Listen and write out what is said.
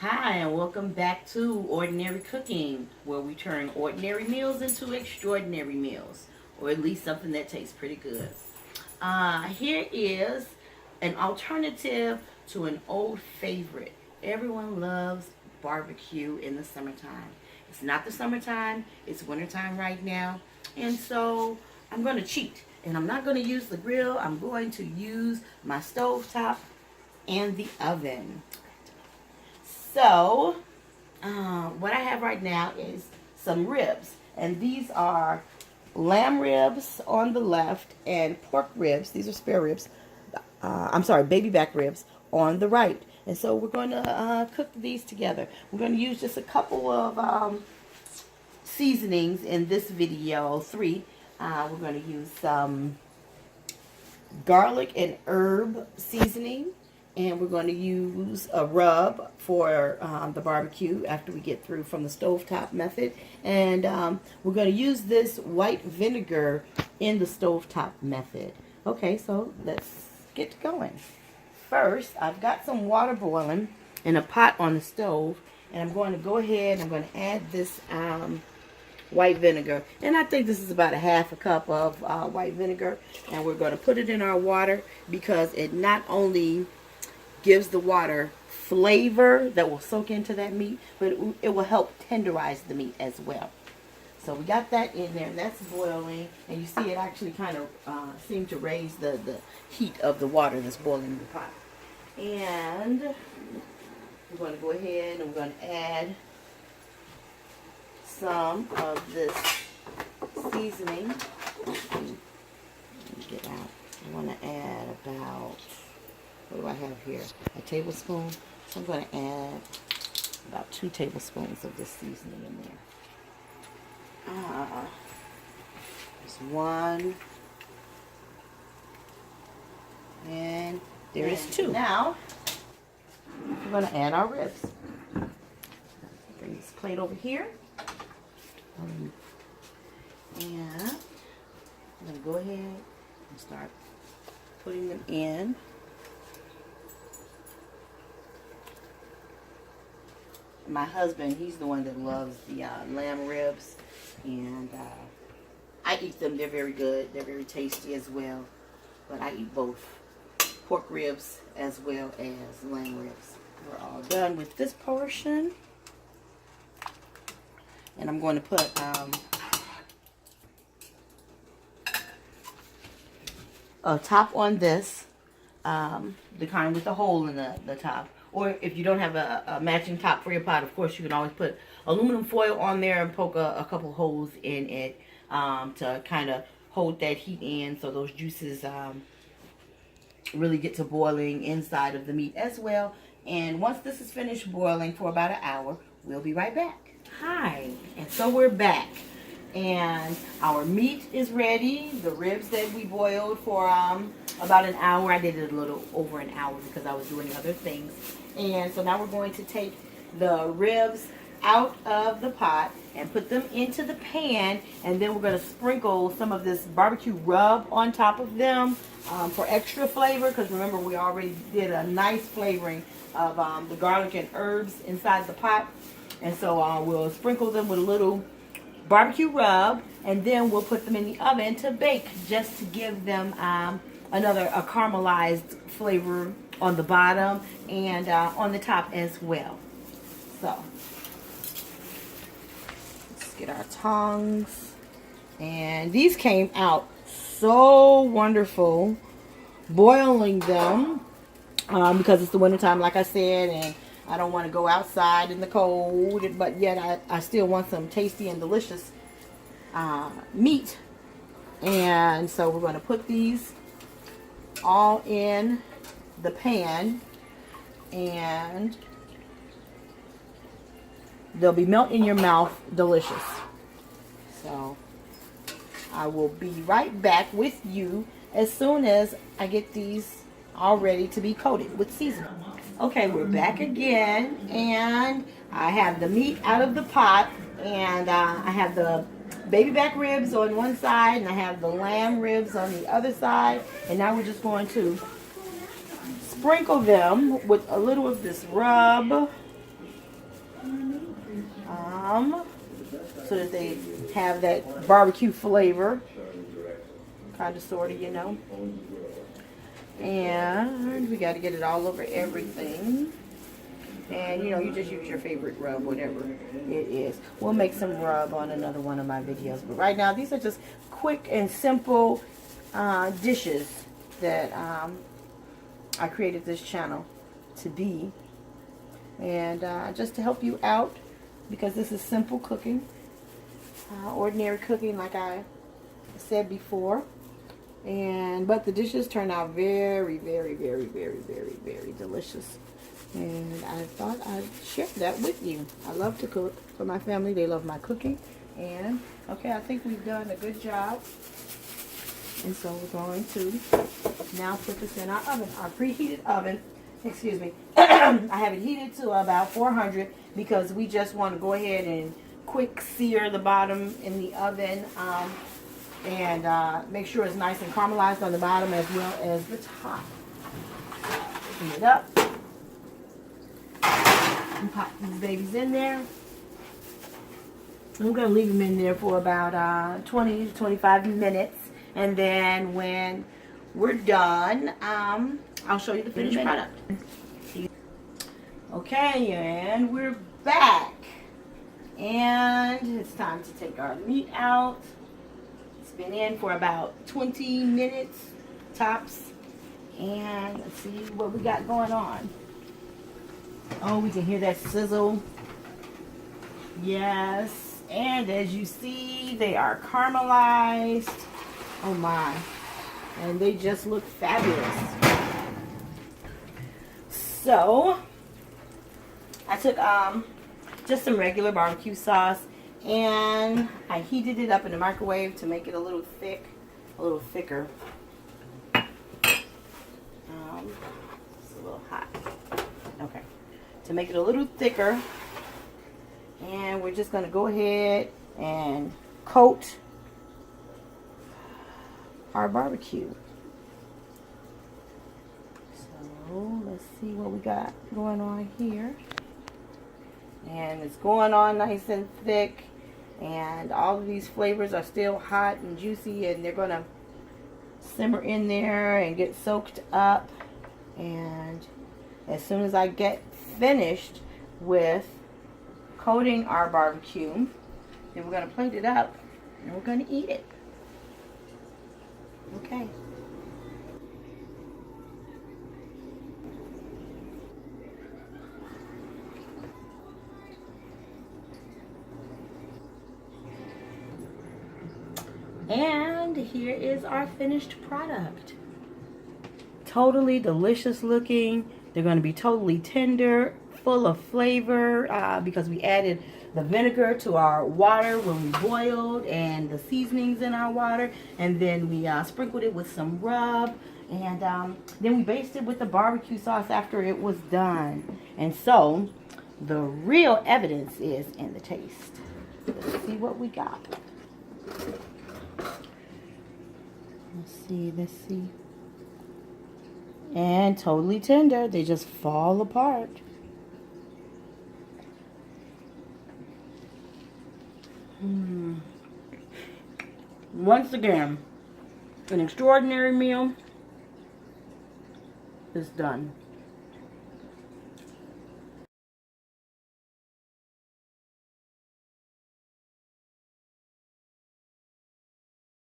Hi, and welcome back to Ordinary Cooking, where we turn ordinary meals into extraordinary meals, or at least something that tastes pretty good. Here is an alternative to an old favorite. Everyone loves barbecue in the summertime. It's not the summertime, it's wintertime right now, and so I'm going to cheat. And I'm not going to use the grill, I'm going to use my stove top and the oven. So, what I have right now is some ribs, and these are lamb ribs on the left and pork ribs. These are spare ribs. I'm sorry, baby back ribs on the right. And so we're going to cook these together. We're going to use just a couple of seasonings in this video, three. We're going to use some garlic and herb seasoning, and we're going to use a rub for the barbecue after we get through from the stovetop method, and we're going to use this white vinegar in the stovetop method. Okay, so let's get going. First, I've got some water boiling in a pot on the stove, and I'm going to go ahead and I'm going to add this white vinegar, and I think this is about a half a cup of white vinegar, and we're going to put it in our water because it not only gives the water flavor that will soak into that meat, but it will help tenderize the meat as well. So we got that in there, and that's boiling, and you see it actually kind of seemed to raise the heat of the water that's boiling in the pot. And we're going to go ahead and we're going to add some of this seasoning. Let me get out. I want to add about, what do I have here? A tablespoon. So I'm going to add about 2 tablespoons of this seasoning in there. There's 1. And there is 2. Now, we're going to add our ribs. Bring this plate over here. And I'm going to go ahead and start putting them in. My husband, he's the one that loves the lamb ribs, and I eat them. They're very good. They're very tasty as well, but I eat both pork ribs as well as lamb ribs. We're all done with this portion, and I'm going to put a top on this, the kind with the hole in the top. Or if you don't have a matching top for your pot, of course, you can always put aluminum foil on there and poke a couple holes in it to kind of hold that heat in so those juices really get to boiling inside of the meat as well. And once this is finished boiling for about an hour, we'll be right back. Hi, and so we're back. And our meat is ready. The ribs that we boiled for about an hour. I did it a little over an hour because I was doing other things. And so now we're going to take the ribs out of the pot and put them into the pan, and then we're going to sprinkle some of this barbecue rub on top of them for extra flavor, because remember we already did a nice flavoring of the garlic and herbs inside the pot. And so we'll sprinkle them with a little barbecue rub, and then we'll put them in the oven to bake, just to give them a caramelized flavor on the bottom and on the top as well. So let's get our tongs, and these came out so wonderful boiling them because it's the wintertime, like I said, and I don't want to go outside in the cold, but yet I still want some tasty and delicious meat. And so we're going to put these all in the pan, and they'll be melt in your mouth delicious. So I will be right back with you as soon as I get these all ready to be coated with seasoning. Okay, we're back again, and I have the meat out of the pot, and I have the baby back ribs on one side, and I have the lamb ribs on the other side. And now we're just going to sprinkle them with a little of this rub so that they have that barbecue flavor, kind of, sort of, you know. And we got to get it all over everything. And, you know, you just use your favorite rub, whatever it is. We'll make some rub on another one of my videos. But right now, these are just quick and simple dishes that I created this channel to be. And just to help you out, because this is simple cooking. Ordinary cooking, like I said before. But the dishes turn out very, very, very, very, very, very delicious. And I thought I'd share that with you. I love to cook for my family. They love my cooking. And, okay, I think we've done a good job. And so we're going to now put this in our oven, our preheated oven. Excuse me. I have it heated to about 400 because we just want to go ahead and quick sear the bottom in the oven. And make sure it's nice and caramelized on the bottom as well as the top. Heat it up. And pop these babies in there. I'm going to leave them in there for about 20 to 25 minutes. And then when we're done, I'll show you the finished product. Okay, and we're back. And it's time to take our meat out. It's been in for about 20 minutes tops. And let's see what we got going on. Oh, we can hear that sizzle. Yes. And as you see, they are caramelized. Oh my. And they just look fabulous. So, I took just some regular barbecue sauce and I heated it up in the microwave to make it a little thick, a little thicker. It's a little hot. Okay. To make it a little thicker, and we're just going to go ahead and coat our barbecue. So let's see what we got going on here. And it's going on nice and thick, and all of these flavors are still hot and juicy, and they're going to simmer in there and get soaked up. And as soon as I get finished with coating our barbecue, then we're going to plate it up and we're going to eat it. Okay. And here is our finished product. Totally delicious looking. They're going to be totally tender, full of flavor because we added the vinegar to our water when we boiled, and the seasonings in our water, and then we sprinkled it with some rub, and then we basted with the barbecue sauce after it was done. And so the real evidence is in the taste. Let's see what we got. Let's see. And totally tender. They just fall apart. Once again, an extraordinary meal is done.